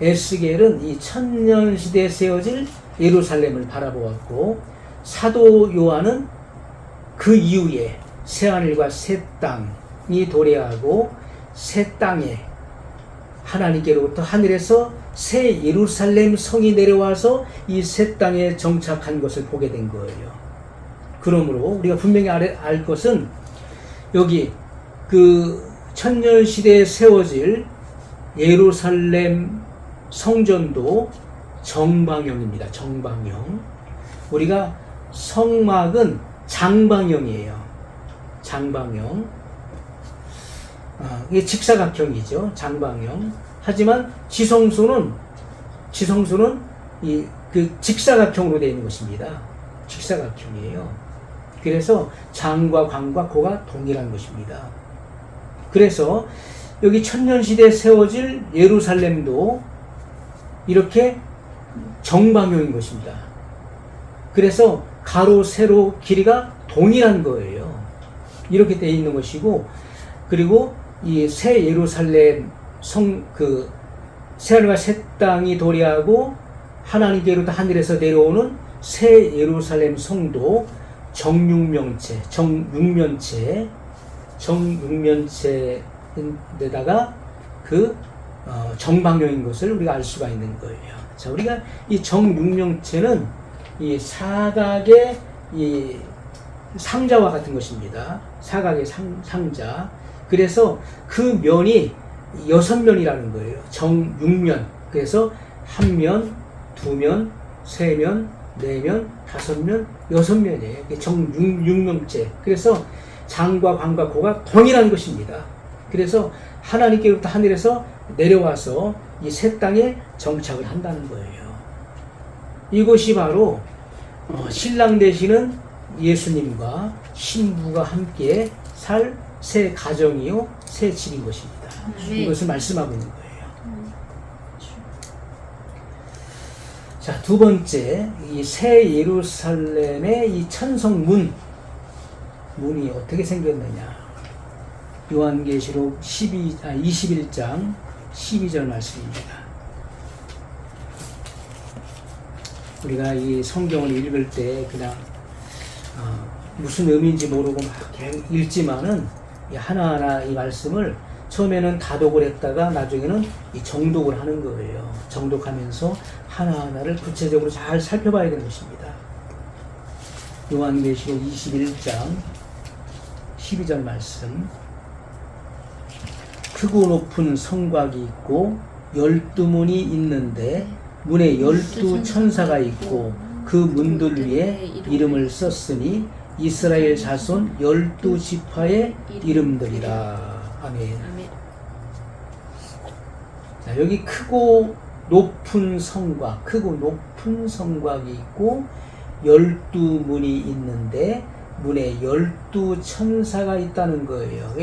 에스겔은 이 천년시대에 세워질 예루살렘을 바라보았고, 사도 요한은 그 이후에 새하늘과 새 땅이 도래하고 새 땅에 하나님께로부터 하늘에서 새 예루살렘 성이 내려와서 이 새 땅에 정착한 것을 보게 된 거예요. 그러므로 우리가 분명히 알 것은 여기 그 천년시대에 세워질 예루살렘 성전도 정방형입니다. 정방형. 우리가 성막은 장방형이에요. 장방형. 이게 직사각형이죠. 장방형. 하지만 지성소는 그 직사각형으로 되어 있는 것입니다. 직사각형이에요. 그래서 장과 광과 고가 동일한 것입니다. 그래서 여기 천년시대에 세워질 예루살렘도 이렇게 정방형인 것입니다. 그래서 가로, 세로, 길이가 동일한 거예요. 이렇게 되어 있는 것이고, 그리고 이 새 예루살렘 새하늘과 새 땅이 도래하고 하나님께로부터 하늘에서 내려오는 새 예루살렘 성도 정육면체인데다가 그 정방형인 것을 우리가 알 수가 있는 거예요. 자, 우리가 이 정육면체는 이 사각의 이 상자와 같은 것입니다. 사각의 상자. 그래서 그 면이 6면이라는 거예요. 정육면. 그래서 한 면, 두 면, 세 면, 네 면, 다섯 면, 6면이에요. 정육면체. 그래서 장과 광과 고가 동일한 것입니다. 그래서 하나님께로부터 하늘에서 내려와서 이 새 땅에 정착을 한다는 거예요. 이것이 바로 신랑 되시는 예수님과 신부가 함께 살 새 가정이요, 새 집인 것입니다. 이것을 말씀하고 있는 거예요. 자, 두 번째, 이 새 예루살렘의 이 천성문, 문이 어떻게 생겼느냐. 요한계시록 21장 12절 말씀입니다. 우리가 이 성경을 읽을 때 그냥 무슨 의미인지 모르고 막 읽지만은 하나하나 이 말씀을 처음에는 다독을 했다가 나중에는 이 정독을 하는 거예요. 정독하면서 하나하나를 구체적으로 잘 살펴봐야 되는 것입니다. 요한계시록 21장 12절 말씀. 크고 높은 성곽이 있고 12문이 있는데 문에 12천사가 있고 그 문들 위에 이름을 썼으니 이스라엘 자손 12지파의 이름들이라. 아멘. 자, 여기 크고 높은 성곽, 크고 높은 성곽이 있고 12문이 있는데 문에 12천사가 있다는 거예요.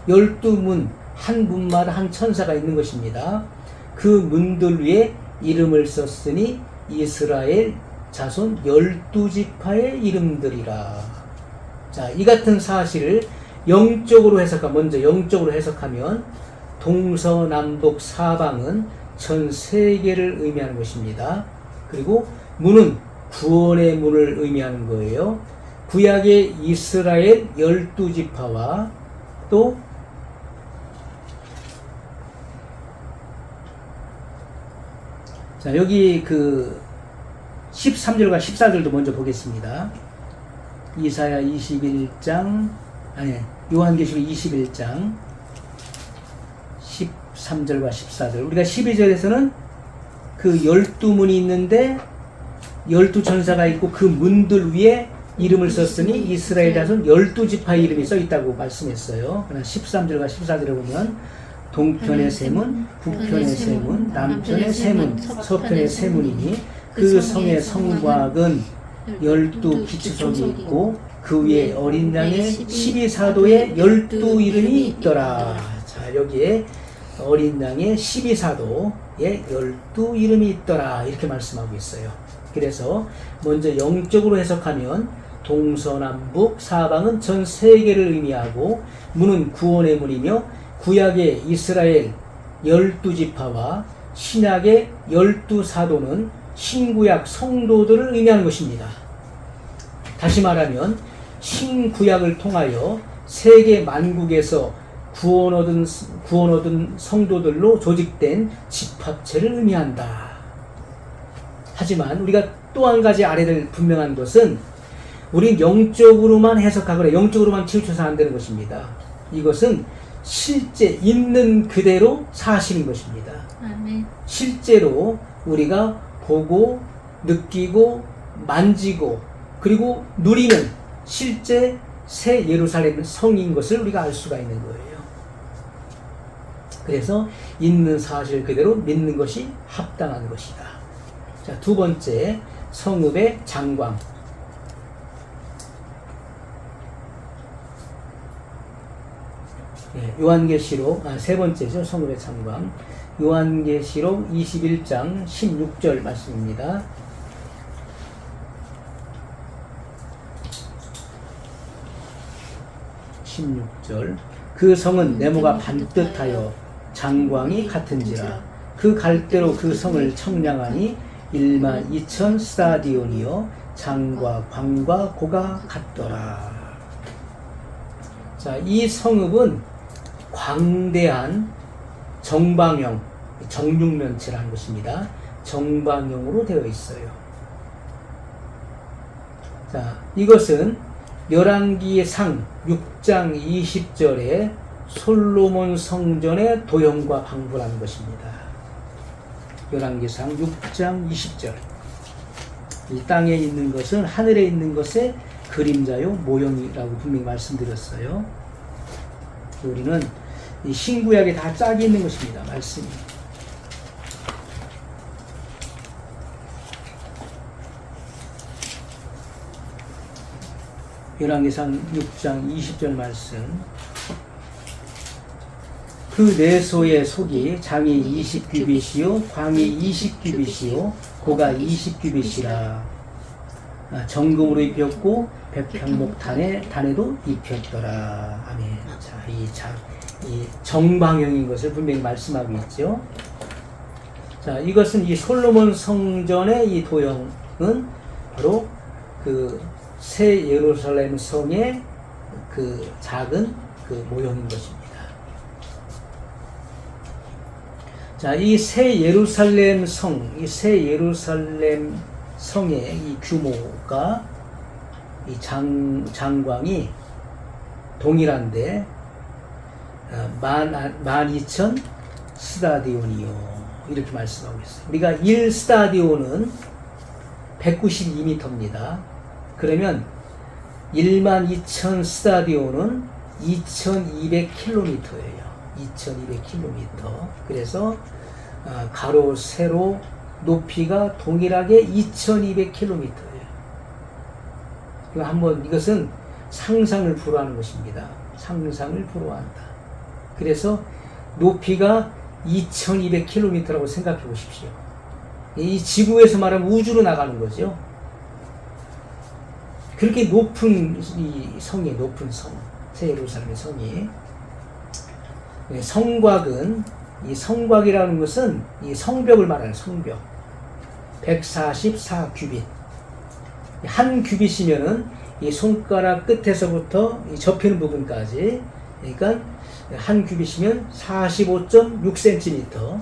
12문, 한 문마다 한 천사가 있는 것입니다. 그 문들 위에 이름을 썼으니 이스라엘 자손 12지파의 이름들이라. 자, 이 같은 사실을 영적으로 먼저 영적으로 해석하면 동서남북 사방은 전 세계를 의미하는 것입니다. 그리고 문은 구원의 문을 의미하는 거예요. 구약의 이스라엘 12지파와 또 자, 여기 그 13절과 14절도 먼저 보겠습니다. 이사야 21장, 요한계시록 21장 13절과 14절. 우리가 12절에서는 그 12문이 있는데 12천사가 있고 그 문들 위에 이름을 썼으니 이스라엘 자손 12지파의 이름이 써 있다고 말씀했어요. 그러나 13절과 14절에 보면 동편의 세문, 북편의 세문, 남편의 세문, 서편의 세문이니 그 성의 성곽은 12기초석이 있고 그 위에 어린 양의 12사도의 12 이름이 있더라. 자, 여기에 어린 양의 12사도의 12 이름이 있더라. 이렇게 말씀하고 있어요. 그래서 먼저 영적으로 해석하면 동서남북 사방은 전 세계를 의미하고 문은 구원의 문이며 구약의 이스라엘 12지파와 신약의 12사도는 신구약 성도들을 의미하는 것입니다. 다시 말하면 신구약을 통하여 세계 만국에서 구원 얻은 성도들로 조직된 집합체를 의미한다. 하지만 우리가 또 한 가지 알아야 될 분명한 것은 우린 영적으로만 해석하거나 영적으로만 치우쳐서 안 되는 것입니다. 이것은 실제 있는 그대로 사실인 것입니다. 아멘. 실제로 우리가 보고 느끼고 만지고 그리고 누리는 실제 새 예루살렘 성인 것을 우리가 알 수가 있는 거예요. 그래서 있는 사실 그대로 믿는 것이 합당한 것이다. 자, 두 번째, 성읍의 장광. 요한계시록, 세 번째죠. 성읍의 장광. 요한계시록 21장 16절 말씀입니다. 그 성은 네모가 반듯하여 장광이 같은지라 그 갈대로 그 성을 청량하니 12,000 스타디온이요 장과 광과 고가 같더라. 자, 이 성읍은 광대한 정방형, 정육면체라는 것입니다. 정방형으로 되어 있어요. 자, 이것은 열왕기의 상 6장 20절에 솔로몬 성전의 도형과 방불하는 것입니다. 열왕기상 6장 20절. 이 땅에 있는 것은 하늘에 있는 것의 그림자요 모형이라고 분명히 말씀드렸어요. 우리는 이 신구약에 다 짝이 있는 것입니다. 말씀이. 열왕기상 6장 20절 말씀. 그 내소의 속이 장이 20규빗이요 광이 20규빗이요 고가 20규빗이라 정금으로 입혔고 백향목 단에도 입혔더라. 아멘. 자, 이 정방형인 것을 분명히 말씀하고 있죠. 자, 이것은 이 솔로몬 성전의 이 도형은 바로 그 새 예루살렘 성의 그 작은 그 모형인 것입니다. 자, 이 새 예루살렘 성, 이 새 예루살렘 성의 이 규모가 이 장광이 동일한데 12,000 스타디온이요 이렇게 말씀하고 있어요. 우리가 1스타디온은 192m입니다. 그러면 12,000 스타디온은 2,200km예요. 2,200km. 그래서 가로 세로 높이가 동일하게 2,200km예요. 한번 이것은 상상을 불허하는 것입니다. 상상을 불허한다. 그래서 높이가 2,200km라고 생각해 보십시오. 이 지구에서 말하면 우주로 나가는 거죠. 그렇게 높은 이 성이 높은 성, 새 예루살렘의 성이. 성곽은 이 성곽이라는 것은 이 성벽을 말하는 성벽. 144규빗. 한 규빗이면은 이 손가락 끝에서부터 이 접히는 부분까지, 그러니까 한 규빗이면 45.6cm,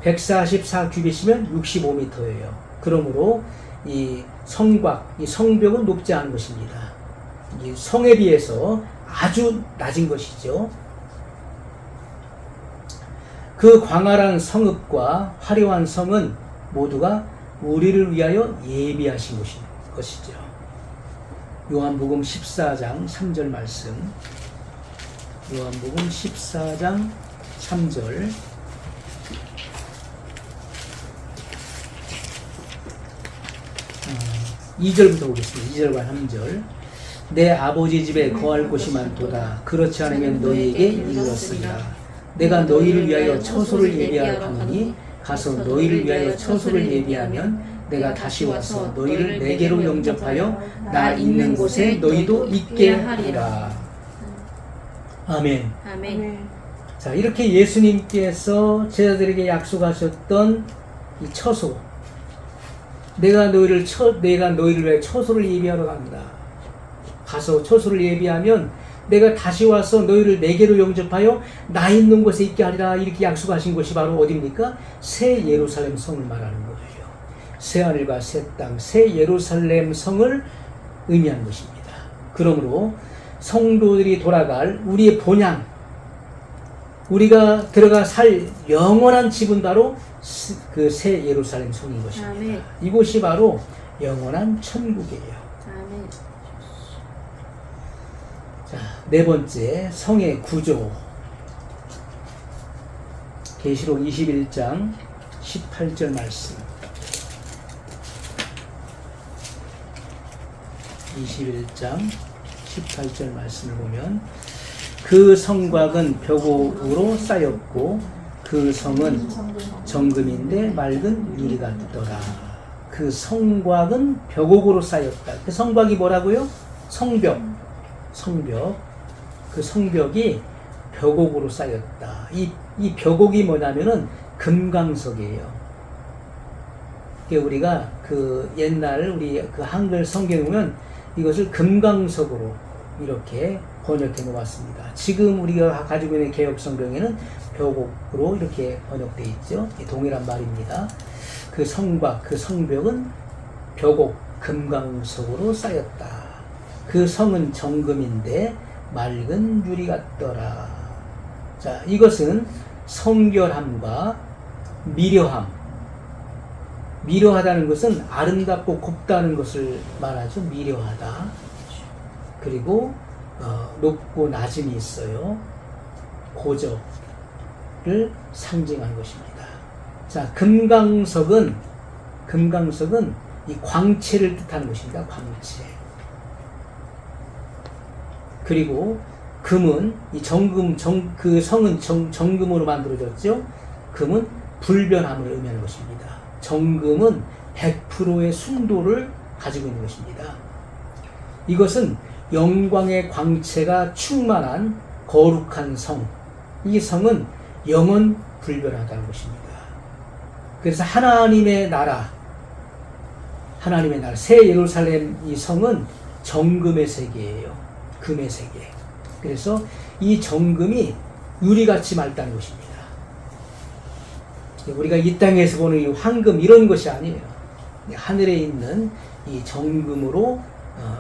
144규빗이면 65m예요. 그러므로 이 성곽, 이 성벽은 높지 않은 것입니다. 이 성에 비해서 아주 낮은 것이죠. 그 광활한 성읍과 화려한 성은 모두가 우리를 위하여 예비하신 것이죠. 요한복음 14장 3절 말씀. 요한복음 14장 3절. 2절부터 보겠습니다. 2절과 3절. 내 아버지 집에 거할 곳이 많도다. 그렇지 않으면 너희에게 이르렀으리라. 내가 너희를 위하여 처소를 예비하러 가노니 가서 너희를 위하여 처소를 예비하면 내가 다시 와서 너희를 내게로 영접하여 나 있는 곳에 너희도 있게 하리라. 아멘. 아멘. 자, 이렇게 예수님께서 제자들에게 약속하셨던 이 처소, 내가 너희를 위해 처소를 예비하러 간다. 가서 처소를 예비하면 내가 다시 와서 너희를 내게로 영접하여 나 있는 곳에 있게 하리라. 이렇게 약속하신 곳이 바로 어디입니까? 새 예루살렘 성을 말하는 거예요. 새 하늘과 새 땅, 새 예루살렘 성을 의미하는 것입니다. 그러므로 성도들이 돌아갈 우리의 본향, 우리가 들어가 살 영원한 집은 바로 그 새 예루살렘 성인 것입니다. 아멘. 이곳이 바로 영원한 천국이에요. 아멘. 자, 네 번째, 성의 구조. 계시록 21장 18절 말씀. 21장 18절 말씀을 보면 그 성곽은 벽옥으로 쌓였고 그 성은 정금인데 맑은 유리 같더라. 그 성곽은 벽옥으로 쌓였다. 그 성곽이 뭐라고요? 성벽. 그 성벽이 벽옥으로 쌓였다. 이 벽옥이 뭐냐면은 금강석이에요. 우리가 그 옛날 우리 그 한글 성경에 보면 이것을 금강석으로 이렇게 번역해 놓았습니다. 지금 우리가 가지고 있는 개역 성경에는 벽옥으로 이렇게 번역되어 있죠. 동일한 말입니다. 그 성곽, 그 성벽은 벽옥, 금강석으로 쌓였다. 그 성은 정금인데 맑은 유리 같더라. 자, 이것은 성결함과 미려함. 미려하다는 것은 아름답고 곱다는 것을 말하죠. 미려하다. 그리고 높고 낮음이 있어요. 고저를 상징하는 것입니다. 자, 금강석은 이 광채를 뜻하는 것입니다. 광채. 그리고 금은 이 그 성은 정금으로 만들어졌죠. 금은 불변함을 의미하는 것입니다. 정금은 100%의 순도를 가지고 있는 것입니다. 이것은 영광의 광채가 충만한 거룩한 성. 이 성은 영원 불변하다는 것입니다. 그래서 하나님의 나라, 새 예루살렘 이 성은 정금의 세계예요. 금의 세계. 그래서 이 정금이 유리같이 맑다는 것입니다. 우리가 이 땅에서 보는 이 황금 이런 것이 아니에요. 하늘에 있는 이 정금으로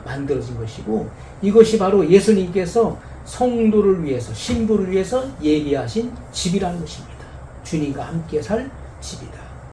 만들어진 것이고, 이것이 바로 예수님께서 성도를 위해서, 신부를 위해서 예비하신 집이라는 것입니다. 주님과 함께 살 집이다.